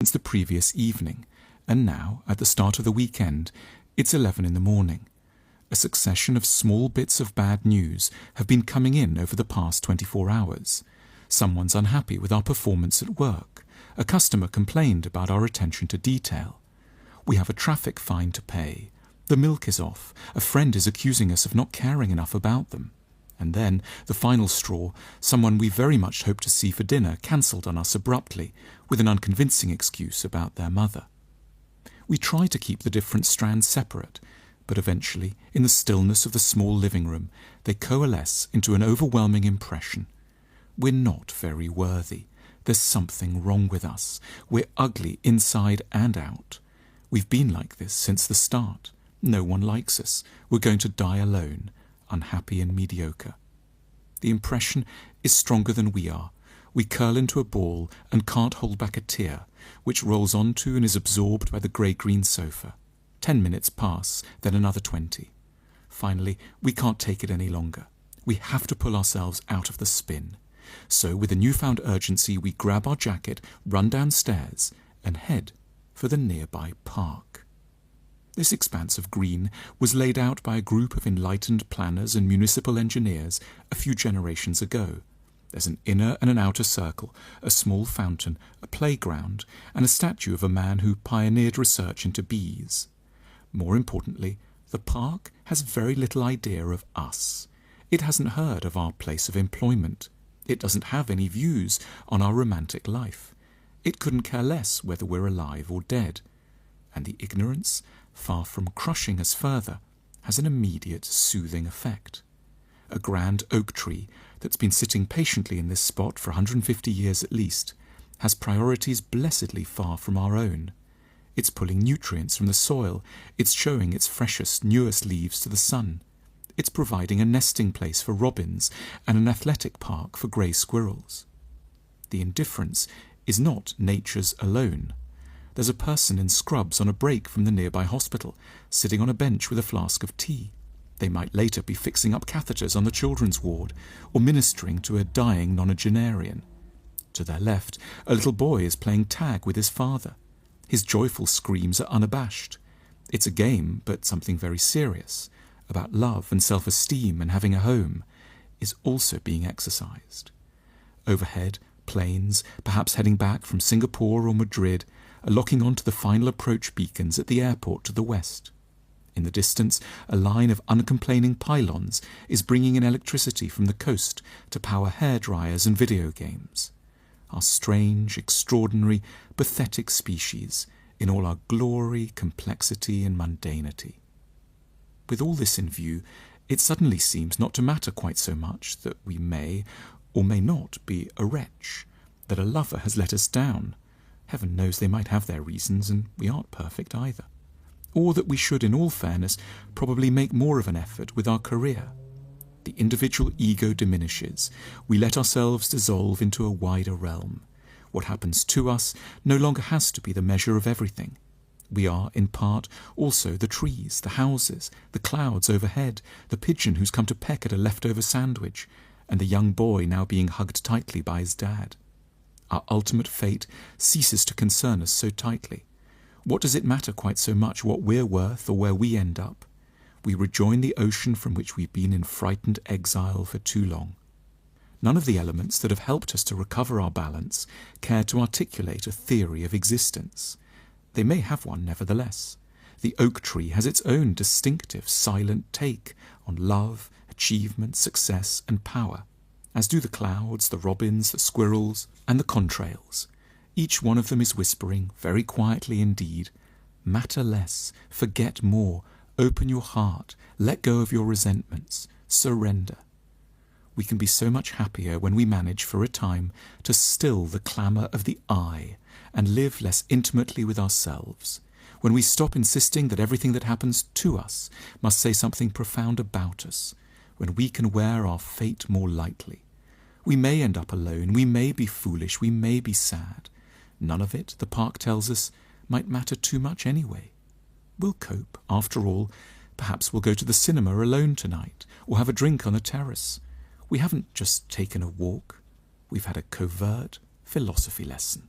since the previous evening, and now, at the start of the weekend, it's 11 in the morning. A succession of small bits of bad news have been coming in over the past 24 hours. Someone's unhappy with our performance at work. A customer complained about our attention to detail. We have a traffic fine to pay. The milk is off. A friend is accusing us of not caring enough about them. And then, the final straw, someone we very much hoped to see for dinner cancelled on us abruptly, with an unconvincing excuse about their mother. We try to keep the different strands separate, but eventually, in the stillness of the small living room, they coalesce into an overwhelming impression. We're not very worthy. There's something wrong with us. We're ugly inside and out. We've been like this since the start. No one likes us. We're going to die alone, unhappy and mediocre. The impression is stronger than we are. We curl into a ball and can't hold back a tear, which rolls onto and is absorbed by the grey-green sofa. 10 minutes pass, then another 20. Finally, we can't take it any longer. We have to pull ourselves out of the spin. So, with a newfound urgency, we grab our jacket, run downstairs, and head for the nearby park. This expanse of green was laid out by a group of enlightened planners and municipal engineers a few generations ago. There's an inner and an outer circle, a small fountain, a playground, and a statue of a man who pioneered research into bees. More importantly, the park has very little idea of us. It hasn't heard of our place of employment. It doesn't have any views on our romantic life. It couldn't care less whether we're alive or dead. And the ignorance, far from crushing us further, has an immediate soothing effect. A grand oak tree that's been sitting patiently in this spot for 150 years at least has priorities blessedly far from our own. It's pulling nutrients from the soil. It's showing its freshest, newest leaves to the sun. It's providing a nesting place for robins and an athletic park for grey squirrels. The indifference is not nature's alone. There's a person in scrubs on a break from the nearby hospital, sitting on a bench with a flask of tea. They might later be fixing up catheters on the children's ward, or ministering to a dying nonagenarian. To their left, a little boy is playing tag with his father. His joyful screams are unabashed. It's a game, but something very serious, about love and self-esteem and having a home, is also being exercised. Overhead, planes, perhaps heading back from Singapore or Madrid, are locking onto the final approach beacons at the airport to the west. In the distance, a line of uncomplaining pylons is bringing in electricity from the coast to power hairdryers and video games. Our strange, extraordinary, pathetic species, in all our glory, complexity and mundanity. With all this in view, it suddenly seems not to matter quite so much that we may or may not be a wretch, that a lover has let us down. Heaven knows they might have their reasons, and we aren't perfect either. Or that we should, in all fairness, probably make more of an effort with our career. The individual ego diminishes. We let ourselves dissolve into a wider realm. What happens to us no longer has to be the measure of everything. We are, in part, also the trees, the houses, the clouds overhead, the pigeon who's come to peck at a leftover sandwich, and the young boy now being hugged tightly by his dad. Our ultimate fate ceases to concern us so tightly. What does it matter quite so much what we're worth or where we end up? We rejoin the ocean from which we've been in frightened exile for too long. None of the elements that have helped us to recover our balance care to articulate a theory of existence. They may have one nevertheless. The oak tree has its own distinctive silent take on love, achievement, success and power, as do the clouds, the robins, the squirrels and the contrails. Each one of them is whispering, very quietly indeed, matter less, forget more, open your heart, let go of your resentments, surrender. We can be so much happier when we manage for a time to still the clamour of the I and live less intimately with ourselves, when we stop insisting that everything that happens to us must say something profound about us, when we can wear our fate more lightly. We may end up alone, we may be foolish, we may be sad. None of it, the park tells us, might matter too much anyway. We'll cope, after all. Perhaps we'll go to the cinema alone tonight, or have a drink on the terrace. We haven't just taken a walk. We've had a covert philosophy lesson.